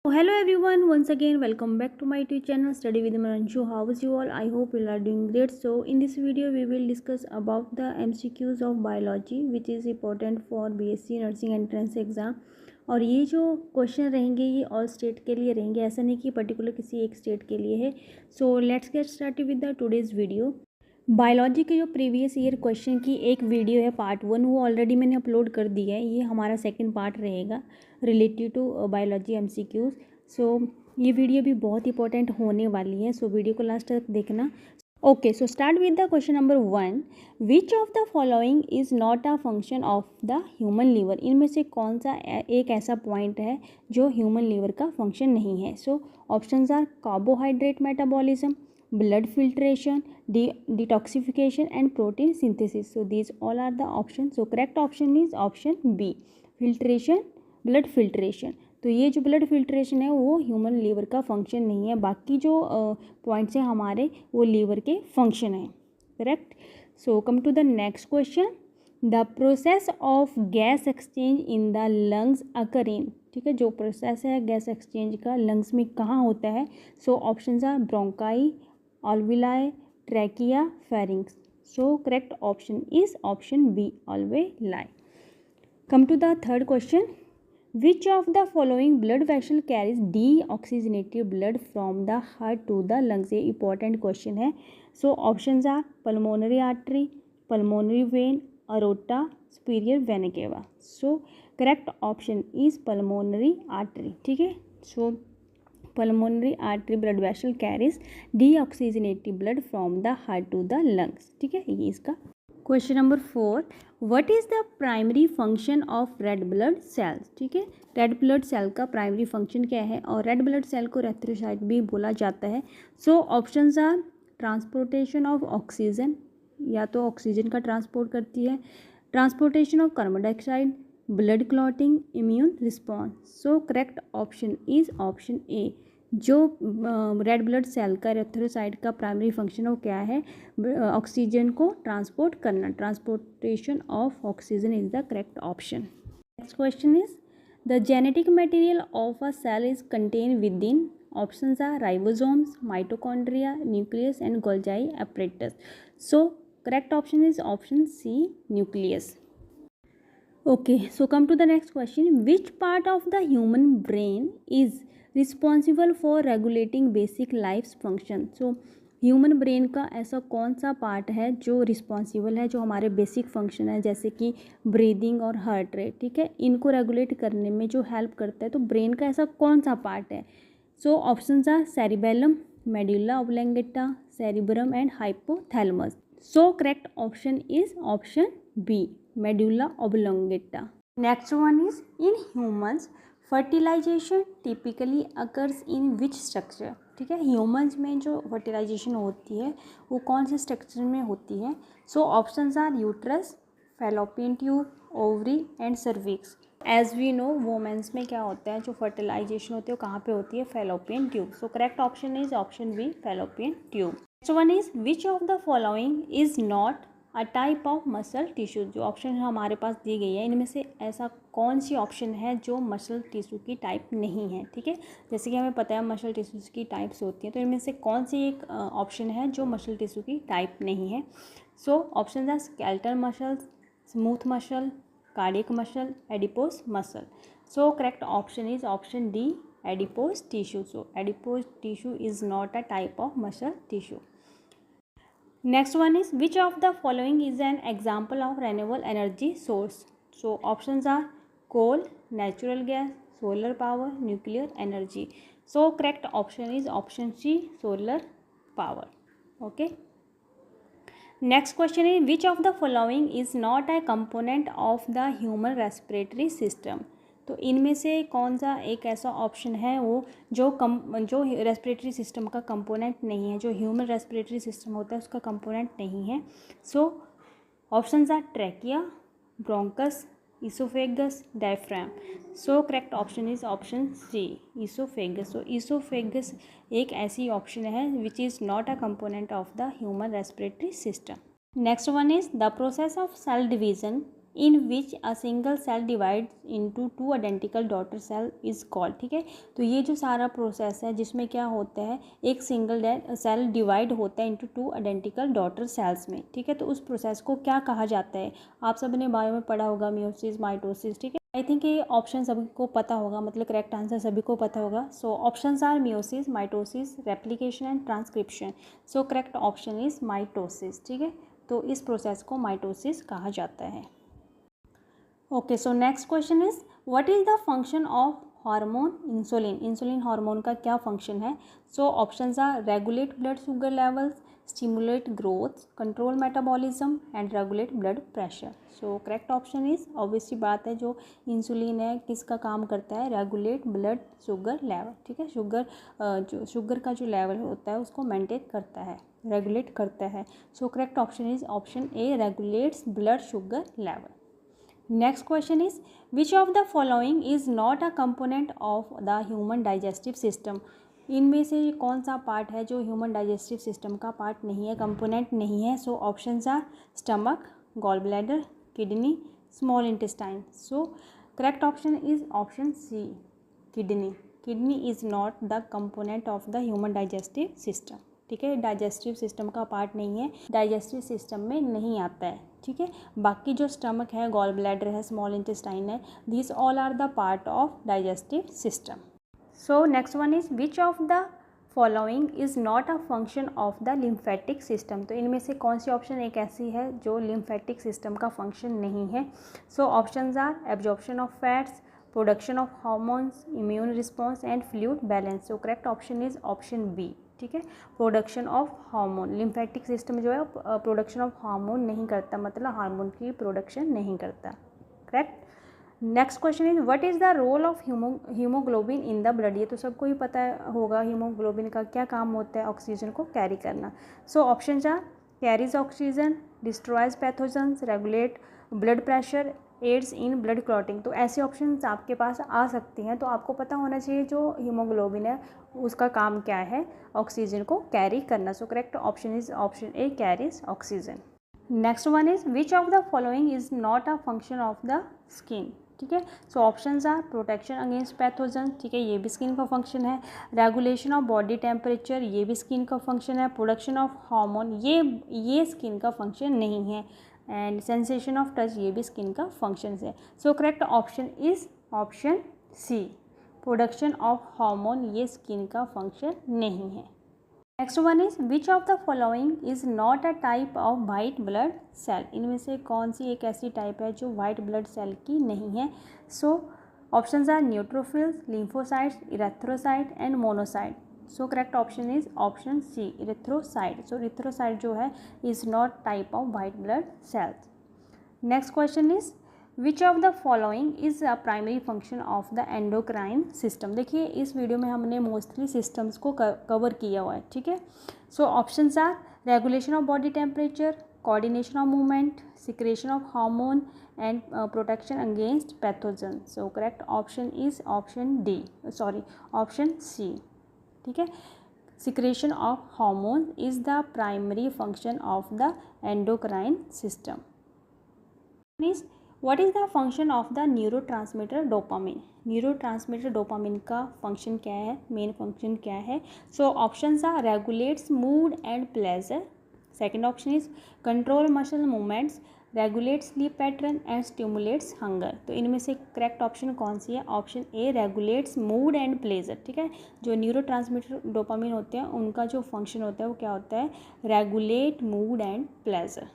Oh, hello everyone, once again welcome back to my YouTube channel Study with Maranshu. How is you all? I hope you are doing great. So in this video we will discuss about the MCQs of biology which is important for BSc nursing entrance exam. और ये जो question रहेंगे ये all state के लिए रहेंगे, ऐसा नहीं कि पर्टिकुलर किसी एक स्टेट के लिए है। So let's get started with the today's video. Biology के जो प्रीवियस ईयर क्वेश्चन की एक वीडियो है पार्ट 1, वो ऑलरेडी मैंने अपलोड कर दिया है। ये हमारा सेकंड पार्ट रहेगा रिलेटेड टू बायोलॉजी एमसीक्यूज। सो ये वीडियो भी बहुत इंपॉर्टेंट होने वाली है, सो वीडियो को लास्ट तक देखना। Okay, so start with the question number 1। Which of the following is not a function of the human liver. इनमें से कौन सा एक ऐसा पॉइंट है जो ह्यूमन लीवर का फंक्शन नहीं है। So options are carbohydrate metabolism, blood filtration, detoxification and protein synthesis. So these all are the options. So correct option is option B, filtration, blood filtration. तो ये जो ब्लड फिल्ट्रेशन है वो human liver का function नहीं है, बाकी जो पॉइंट्स हैं हमारे वो लीवर के फंक्शन है। Correct. So come to the next question. The process of gas exchange in the lungs occur in. ठीक है, जो प्रोसेस है गैस एक्सचेंज का लंग्स में कहाँ होता है। So options are bronchi, alveoli, trachea, pharynx. So correct option is option B, alveoli. Come to the third question. Which of the following blood vessel carries deoxygenated blood from the heart to the lungs? ये important question है. So options are pulmonary artery, pulmonary vein, aorta, superior vena cava. So correct option is pulmonary artery. ठीक है. So pulmonary artery blood vessel carries deoxygenated blood from the heart to the lungs. ठीक है, ये इसका question number 4। What is the primary function of red blood cells. ठीक है, red blood cell का primary function क्या है, और रेड ब्लड सेल को एरिथ्रोसाइट भी बोला जाता है। So options are transportation of oxygen, या तो ऑक्सीजन का ट्रांसपोर्ट करती है, transportation of carbon dioxide, blood clotting, immune response. So correct option is option A. जो रेड ब्लड सेल का एरिथ्रोसाइट का प्राइमरी फंक्शन वो क्या है, ऑक्सीजन को ट्रांसपोर्ट करना, transportation of oxygen is the correct option. Next question is the genetic material of a cell is contain within. Options are ribosomes, mitochondria, nucleus and Golgi apparatus. So correct option is option C, nucleus. Okay, so come to the next question. Which part of the human brain is responsible for regulating basic life function? So human brain का ऐसा कौन सा part है जो responsible है, जो हमारे basic function है जैसे कि ब्रीदिंग और हार्ट रेट, ठीक है, इनको रेगुलेट करने में जो हेल्प करता है, तो ब्रेन का ऐसा कौन सा पार्ट है। So options are cerebellum, medulla oblongata, cerebrum and hypothalamus. So correct option is option B, medulla oblongata. Next one is in humans fertilization typically occurs in which structure। ठीक है, ह्यूमंस में जो fertilisation होती है वो कौन से स्ट्रक्चर में होती है। So options are uterus, fallopian tube, ovary and cervix. As we know women's में क्या होता है, जो फर्टिलाइजेशन होती है वो कहाँ पे होती है, fallopian tube. So correct option is option B, fallopian tube. Next one is which of the following is not a type of muscle tissue. जो ऑप्शन हमारे पास दी गई है इनमें से ऐसा कौन सी ऑप्शन है जो मसल टिश्यू की टाइप नहीं है। ठीक है, जैसे कि हमें पता है मसल टिश्यूज की टाइप्स होती हैं, तो इनमें से कौन सी एक ऑप्शन है जो मसल टिश्यू की टाइप नहीं है। सो ऑप्शन है skeletal muscle, smooth muscle, cardiac muscle, adipose muscle. So correct option is option D, adipose tissue. So adipose tissue is not a type of muscle tissue. Next one is which of the following is an example of renewable energy source? So options are coal, natural gas, solar power, nuclear energy. So correct option is option C, solar power. Okay. Next question is which of the following is not a component of the human respiratory system? तो इनमें से कौन सा एक ऐसा option है वो जो रेस्पिरेटरी सिस्टम का कंपोनेंट नहीं है, जो ह्यूमन रेस्पिरेटरी सिस्टम होता है उसका कंपोनेंट नहीं है। So options are trachea, bronchus, oesophagus, diaphragm. So correct option is option C, oesophagus. So oesophagus एक ऐसी ऑप्शन है which is not a component of the human respiratory system. Next one is the process of cell division in which a single cell divide into two identical daughter cell is called. ठीक है, तो ये जो सारा process है जिसमें क्या होता है, एक सिंगल सेल डिवाइड होता है into two identical daughter cells में। ठीक है, तो उस प्रोसेस को क्या कहा जाता है? आप सबने बायो में पढ़ा होगा, मियोसिस, माइटोसिस। ठीक है, आई थिंक ये ऑप्शन सभी को पता होगा, मतलब करेक्ट आंसर सभी को पता होगा। So options are meiosis, mitosis, replication and transcription. So correct option is mitosis. ठीक है, तो इस प्रोसेस को माइटोसिस कहा जाता है। Okay, so next question is what is the function of hormone insulin. Insulin hormone का क्या फंक्शन है? So options are regulate blood sugar levels, stimulate growth, control metabolism and regulate blood pressure. So correct option is, obviously बात है, जो insulin है किसका काम करता है? Regulate blood sugar level. ठीक है, जो शुगर का जो लेवल होता है उसको मेंटेन करता है, रेगुलेट करता है। So correct option is option A, regulates blood sugar level. Next question is which of the following is not a component of the human digestive system. इनमें से कौन सा पार्ट है जो ह्यूमन डाइजेस्टिव सिस्टम का part नहीं है, component नहीं है? So options are stomach, gall bladder, kidney, small intestine. So correct option is option C, kidney. Kidney is not the component of the human digestive system. ठीक है, digestive system का part नहीं है, digestive system में नहीं आता है। ठीक है, बाकी जो स्टमक है, गॉल ब्लैडर है, स्मॉल इंटेस्टाइन है, this all are the part of digestive system. So next one is which of the following is not a function of the lymphatic system. तो इनमें से कौन सी ऑप्शन एक ऐसी है जो लिम्फेटिक सिस्टम का फंक्शन नहीं है? So options are absorption of fats, production of hormones, immune response and fluid balance. So correct option is option B. ठीक है, production of hormone. Lymphatic system जो है प्रोडक्शन ऑफ हार्मोन नहीं करता, मतलब हार्मोन की प्रोडक्शन नहीं करता। Correct. Next question is what is the role of haemoglobin in the blood. ये तो सबको ही पता होगा, हीमोग्लोबिन का क्या काम होता है? ऑक्सीजन को कैरी करना। So options are carries oxygen, destroys pathogens, regulate blood pressure, aids in blood clotting. तो ऐसे ऑप्शंस आपके पास आ सकती हैं, तो आपको पता होना चाहिए जो हीमोग्लोबिन है उसका काम क्या है? ऑक्सीजन को कैरी करना। So correct option is option A, carries oxygen. Next one is which of the following is not a function of the skin. ठीक है, so options are protection against pathogen. ठीक है, ये भी स्किन का function है। Regulation of body temperature, ये भी स्किन का फंक्शन है। प्रोडक्शन ऑफ हार्मोन, ये स्किन का फंक्शन नहीं है। एंड सेंसेशन ऑफ टच, ये भी स्किन का फंक्शन है। So correct option is option C, production of hormone, ये स्किन का फंक्शन नहीं है। Next one is which of the following is not a type of white blood cell. इनमें से कौन सी एक ऐसी टाइप है जो वाइट ब्लड सेल की नहीं है? So options are neutrophils, lymphocytes, erythrocyte and monocyte. So correct option is option C, erythrocyte. So erythrocyte जो है is not type of white blood cells. Next question is which of the following is a primary function of the endocrine system. देखिए, इस video में हमने mostly systems को cover किया हुआ है। ठीक है, so options are regulation of body temperature, coordination of movement, secretion of hormone and protection against pathogen. So correct option is option D, sorry option C. ठीक है, secretion of hormone is the primary function of the endocrine system. What is the function of the neurotransmitter dopamine. Neurotransmitter dopamine का function क्या है, main function क्या है? So options are regulates mood and pleasure, second option is control muscle movements, regulate sleep pattern and stimulates hunger. तो इनमें से correct option कौन सी है? Option A, regulates mood and pleasure. ठीक है, जो न्यूरोट्रांसमीटर डोपामिन होते हैं उनका जो फंक्शन होता है वो क्या होता है? Regulate mood and pleasure.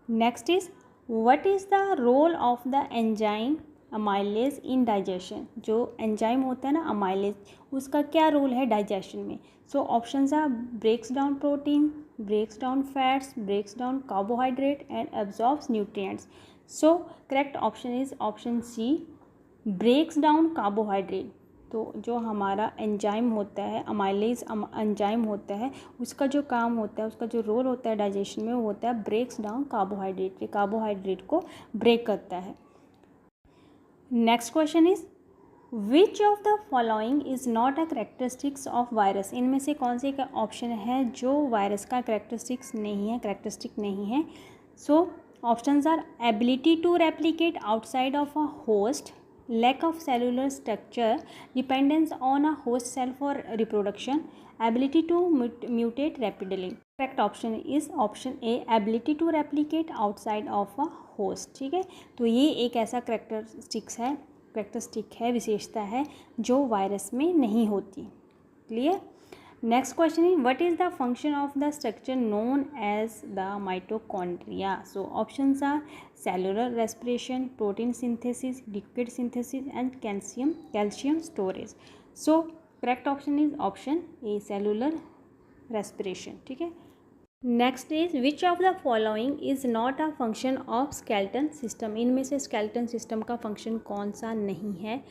Next is what is the role of the enzyme amylase in digestion. जो एंजाइम होता है ना अमाइलेज, उसका क्या रोल है डाइजेशन में? So options are breaks down protein, breaks down fats, breaks down carbohydrate and absorbs nutrients. So correct option is option C, breaks down carbohydrate. तो जो हमारा एंजाइम होता है, अमाइलेज एंजाइम होता है, उसका जो काम होता है, उसका जो रोल होता है डाइजेशन में, वो होता है ब्रेक्स डाउन कार्बोहाइड्रेट। ये कार्बोहाइड्रेट को ब्रेक करता है। Next question is which of the following is not a characteristics of virus. इनमें से कौन से का ऑप्शन है जो वायरस का करेक्टरिस्टिक्स नहीं है, करेक्टरिस्टिक नहीं है? So options are ability to replicate outside of a host, lack of cellular structure, dependence on a host cell for reproduction, ability to mutate rapidly. Correct option is option A, ability to replicate outside of a host. ठीक है, तो ये एक ऐसा characteristic है, विशेषता है जो वायरस में नहीं होती. Clear. Next question is, what is the function of the structure known as the mitochondria? So options are cellular respiration, protein synthesis, liquid synthesis, and calcium storage. So correct option is option A, cellular respiration. ठीक है. Next is, which of the following is not a function of skeleton system? इनमें से skeleton system का function कौन सा नहीं है?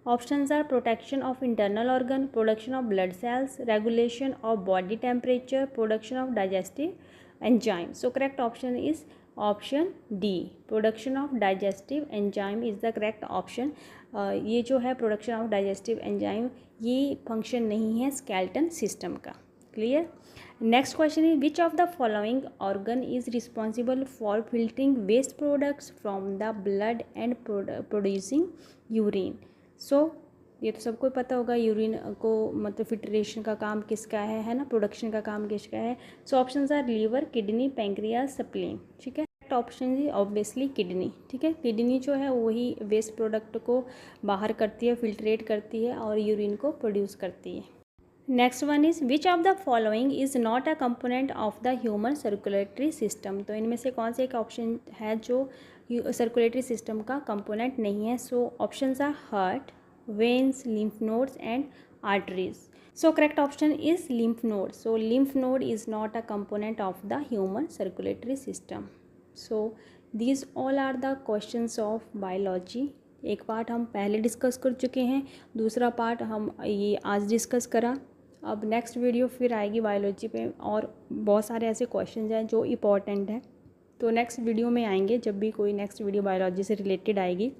Options are protection of internal organ, production of blood cells, regulation of body temperature, production of digestive enzyme. So correct option is option D, production of digestive enzyme is the correct option. ये जो है production of digestive enzyme, ये function नहीं है skeleton system का. Clear. Next question is, which of the following organ is responsible for filtering waste products from the blood and producing urine? सो ये तो सबको पता होगा, यूरिन को मतलब फिल्ट्रेशन का काम किसका है ना, प्रोडक्शन का काम किसका है. So options are liver, kidney, pancreas, spleen. ठीक है, ऑप्शन जी ऑब्वियसली किडनी. ठीक है, किडनी जो है वही वेस्ट प्रोडक्ट को बाहर करती है, फिल्ट्रेट करती है और यूरिन को प्रोड्यूस करती है. Next one is, which of the following is not a component of the human circulatory system? तो इनमें से कौन सा एक ऑप्शन है जो सर्कुलेटरी सिस्टम का कंपोनेंट नहीं है? So options are heart, veins, lymph nodes and arteries. So correct option is lymph node. So lymph node is not a component of the human circulatory system. So these all are the questions of biology. एक part हम पहले discuss कर चुके हैं, दूसरा part हम ये आज डिस्कस करा. अब नेक्स्ट वीडियो फिर आएगी बायोलॉजी पे और बहुत सारे ऐसे क्वेश्चंस हैं जो इम्पॉर्टेंट हैं, तो नेक्स्ट वीडियो में आएंगे जब भी कोई नेक्स्ट वीडियो बायोलॉजी से रिलेटेड आएगी.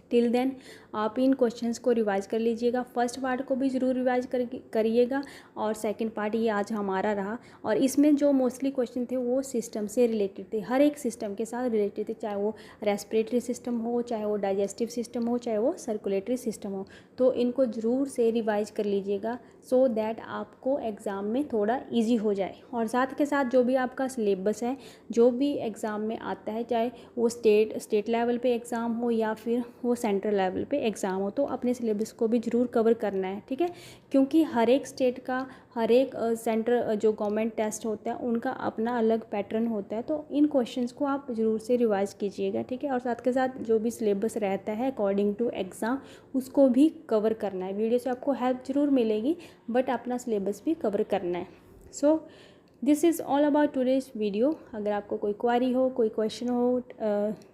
टिल देन आप इन क्वेश्चंस को रिवाइज कर लीजिएगा. फर्स्ट पार्ट को भी ज़रूर रिवाइज करिएगा और सेकंड पार्ट ये आज हमारा रहा. और इसमें जो मोस्टली क्वेश्चन थे वो सिस्टम से रिलेटेड थे, हर एक सिस्टम के साथ रिलेटेड थे, चाहे वो रेस्पिरेटरी सिस्टम हो, चाहे वो डाइजेस्टिव सिस्टम हो, चाहे वो सर्कुलेटरी सिस्टम हो. तो इनको ज़रूर से रिवाइज कर लीजिएगा सो दैट आपको एग्ज़ाम में थोड़ा ईजी हो जाए. और साथ के साथ जो भी आपका सिलेबस है, जो भी एग्ज़ाम में आता है, चाहे वो स्टेट लेवल पे एग्ज़ाम हो या फिर वो सेंट्रल लेवल पे एग्ज़ाम हो, तो अपने सिलेबस को भी ज़रूर कवर करना है. ठीक है, क्योंकि हर एक स्टेट का, हर एक सेंटर जो गवर्नमेंट टेस्ट होता है उनका अपना अलग पैटर्न होता है. तो इन क्वेश्चंस को आप ज़रूर से रिवाइज कीजिएगा. ठीक है, और साथ के साथ जो भी सिलेबस रहता है अकॉर्डिंग टू एग्ज़ाम उसको भी कवर करना है. वीडियो से आपको हेल्प ज़रूर मिलेगी बट अपना सिलेबस भी कवर करना है. सो this is all about today's video. अगर आपको कोई क्वारी हो, कोई क्वेश्चन हो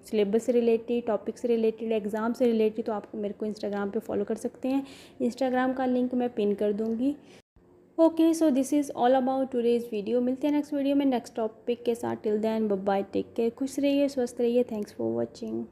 सिलेबस से रिलेटेड, टॉपिक से रिलेटेड, एग्ज़ाम से रिलेटेड, तो आप मेरे को इंस्टाग्राम पे फॉलो कर सकते हैं. इंस्टाग्राम का लिंक मैं पिन कर दूँगी. Okay, so this is all about today's video. मिलते हैं नेक्स्ट वीडियो में नेक्स्ट टॉपिक के साथ. Till then bye bye, take care, खुश रहिए, स्वस्थ रहिए. Thanks for watching.